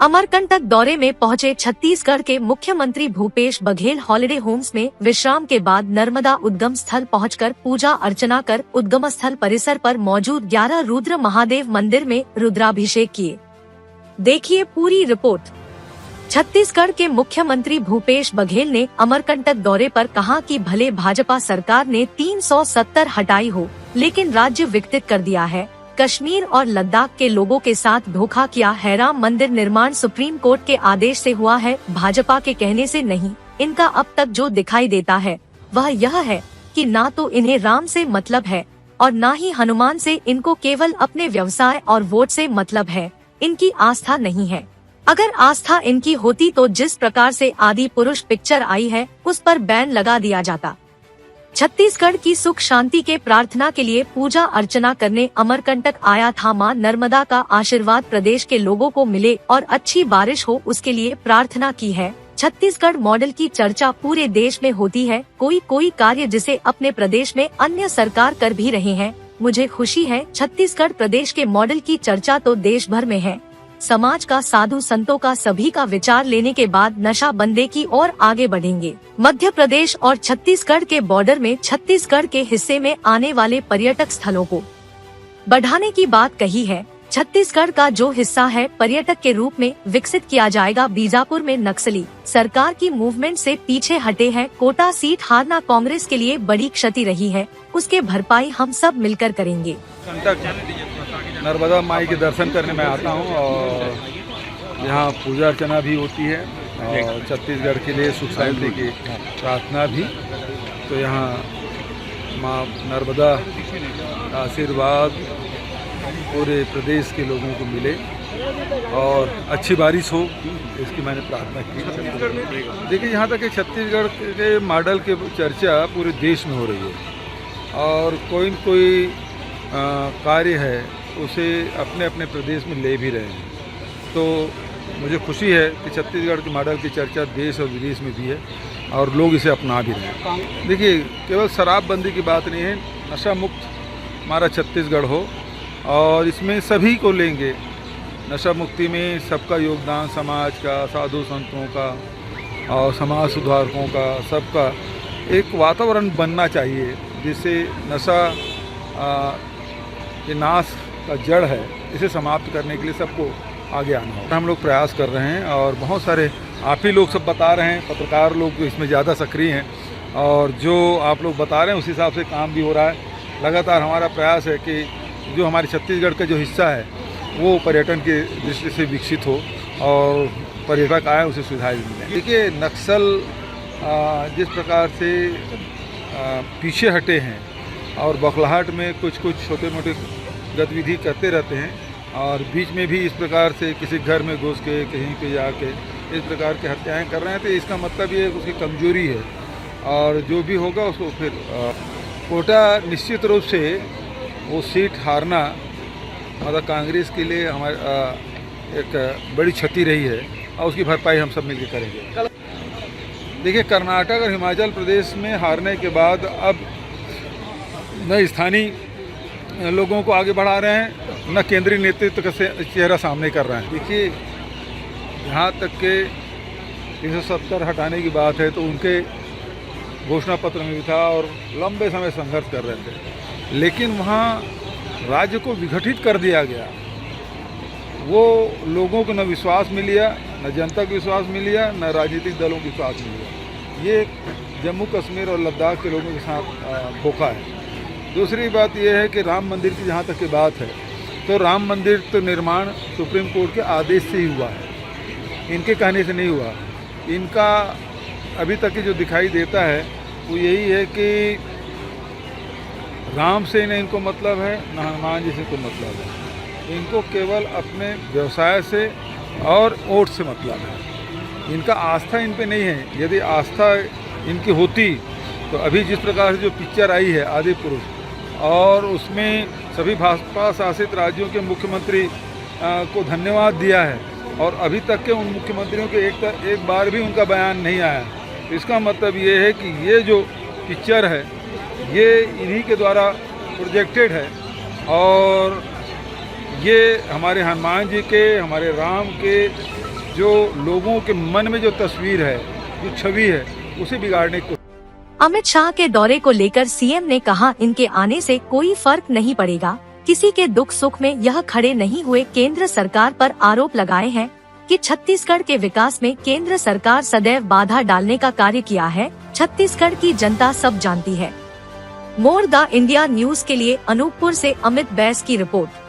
अमरकंटक दौरे में पहुंचे छत्तीसगढ़ के मुख्यमंत्री भूपेश बघेल हॉलिडे होम्स में विश्राम के बाद नर्मदा उद्गम स्थल पहुंचकर पूजा अर्चना कर उद्गम स्थल परिसर पर मौजूद 11 रुद्र महादेव मंदिर में रुद्राभिषेक किए। देखिए पूरी रिपोर्ट। छत्तीसगढ़ के मुख्यमंत्री भूपेश बघेल ने अमरकंटक दौरे पर कहा कि भले भाजपा सरकार ने 370 हटाई हो, लेकिन राज्य विकसित कर दिया है। कश्मीर और लद्दाख के लोगों के साथ धोखा किया है। राम मंदिर निर्माण सुप्रीम कोर्ट के आदेश से हुआ है, भाजपा के कहने से नहीं। इनका अब तक जो दिखाई देता है वह यह है कि ना तो इन्हें राम से मतलब है और ना ही हनुमान से। इनको केवल अपने व्यवसाय और वोट से मतलब है। इनकी आस्था नहीं है। अगर आस्था इनकी होती तो जिस प्रकार से आदि पुरुष पिक्चर आई है उस पर बैन लगा दिया जाता। छत्तीसगढ़ की सुख शांति के प्रार्थना के लिए पूजा अर्चना करने अमरकंटक आया था। मां नर्मदा का आशीर्वाद प्रदेश के लोगों को मिले और अच्छी बारिश हो, उसके लिए प्रार्थना की है। छत्तीसगढ़ मॉडल की चर्चा पूरे देश में होती है। कोई कार्य जिसे अपने प्रदेश में अन्य सरकार कर भी रहे हैं। मुझे खुशी है, छत्तीसगढ़ प्रदेश के मॉडल की चर्चा तो देश भर में है। समाज का, साधु संतों का, सभी का विचार लेने के बाद नशा बंदी की ओर आगे बढ़ेंगे। मध्य प्रदेश और छत्तीसगढ़ के बॉर्डर में छत्तीसगढ़ के हिस्से में आने वाले पर्यटक स्थलों को बढ़ाने की बात कही है। छत्तीसगढ़ का जो हिस्सा है पर्यटक के रूप में विकसित किया जाएगा। बीजापुर में नक्सली सरकार की मूवमेंट से पीछे हटे हैं। कोटा सीट हारना कांग्रेस के लिए बड़ी क्षति रही है, उसके भरपाई हम सब मिलकर करेंगे। नर्मदा माई के दर्शन करने में आता हूँ और यहाँ पूजा अर्चना भी होती है और छत्तीसगढ़ के लिए सुख शांति की प्रार्थना भी। तो यहाँ माँ नर्मदा का आशीर्वाद पूरे प्रदेश के लोगों को मिले और अच्छी बारिश हो, इसकी मैंने प्रार्थना की। देखिए, यहाँ तक कि छत्तीसगढ़ के मॉडल की चर्चा पूरे देश में हो रही है और कोई न कोई कार्य है उसे अपने अपने प्रदेश में ले भी रहे हैं। तो मुझे खुशी है कि छत्तीसगढ़ के मॉडल की चर्चा देश और विदेश में भी है और लोग इसे अपना भी रहे हैं। देखिए, केवल शराबबंदी की बात नहीं है, नशा मुक्त हमारा छत्तीसगढ़ हो और इसमें सभी को लेंगे। नशा मुक्ति में सबका योगदान, समाज का, साधु संतों का और समाज सुधारकों का, सबका एक वातावरण बनना चाहिए जिससे नशा ये नाश का जड़ है, इसे समाप्त करने के लिए सबको आगे आना होगा। हम लोग प्रयास कर रहे हैं और बहुत सारे आप ही लोग सब बता रहे हैं, पत्रकार लोग इसमें ज़्यादा सक्रिय हैं और जो आप लोग बता रहे हैं उस हिसाब से काम भी हो रहा है। लगातार हमारा प्रयास है कि जो हमारे छत्तीसगढ़ का जो हिस्सा है वो पर्यटन की दृष्टि से विकसित हो और पर्यटक आए उसे सुविधाएँ मिलें। देखिए, नक्सल जिस प्रकार से पीछे हटे हैं और बौखलाहट में कुछ छोटे मोटे गतिविधि करते रहते हैं और बीच में भी इस प्रकार से किसी घर में घुस के कहीं पे जाके इस प्रकार की हत्याएं कर रहे हैं, तो इसका मतलब ये उसकी कमजोरी है और जो भी होगा उसको फिर कोटा निश्चित रूप से वो सीट हारना मतलब कांग्रेस के लिए हमारे एक बड़ी क्षति रही है और उसकी भरपाई हम सब मिलकर करेंगे। देखिए, कर्नाटक और हिमाचल प्रदेश में हारने के बाद अब न स्थानीय लोगों को आगे बढ़ा रहे हैं, न केंद्रीय नेतृत्व का चेहरा सामने कर रहे हैं। देखिए, यहाँ तक के 370 हटाने की बात है तो उनके घोषणा पत्र में भी था और लंबे समय संघर्ष कर रहे थे, लेकिन वहाँ राज्य को विघटित कर दिया गया। वो लोगों को न विश्वास मिल लिया, न जनता को विश्वास मिल लिया, न राजनीतिक दलों को विश्वास मिल लिया। ये जम्मू कश्मीर और लद्दाख के लोगों के साथ धोखा है। दूसरी बात यह है कि राम मंदिर की जहाँ तक की बात है तो राम मंदिर तो निर्माण सुप्रीम कोर्ट के आदेश से ही हुआ है, इनके कहने से नहीं हुआ। इनका अभी तक की जो दिखाई देता है वो यही है कि राम से न इनको मतलब है, न हनुमान जी से को मतलब है। इनको केवल अपने व्यवसाय से और वोट से मतलब है। इनका आस्था इन पे नहीं है। यदि आस्था इनकी होती तो अभी जिस प्रकार से जो पिक्चर आई है आदि पुरुष और उसमें सभी भाजपा शासित राज्यों के मुख्यमंत्री को धन्यवाद दिया है और अभी तक के उन मुख्यमंत्रियों के एक बार भी उनका बयान नहीं आया। तो इसका मतलब ये है कि ये जो पिक्चर है ये इन्हीं के द्वारा प्रोजेक्टेड है और ये हमारे हनुमान जी के, हमारे राम के जो लोगों के मन में जो तस्वीर है, जो छवि है, उसे बिगाड़ने की। अमित शाह के दौरे को लेकर सीएम ने कहा, इनके आने से कोई फर्क नहीं पड़ेगा, किसी के दुख सुख में यह खड़े नहीं हुए। केंद्र सरकार पर आरोप लगाए हैं कि छत्तीसगढ़ के विकास में केंद्र सरकार सदैव बाधा डालने का कार्य किया है। छत्तीसगढ़ की जनता सब जानती है। मोर द इंडिया न्यूज के लिए अनूपपुर से अमित बैस की रिपोर्ट।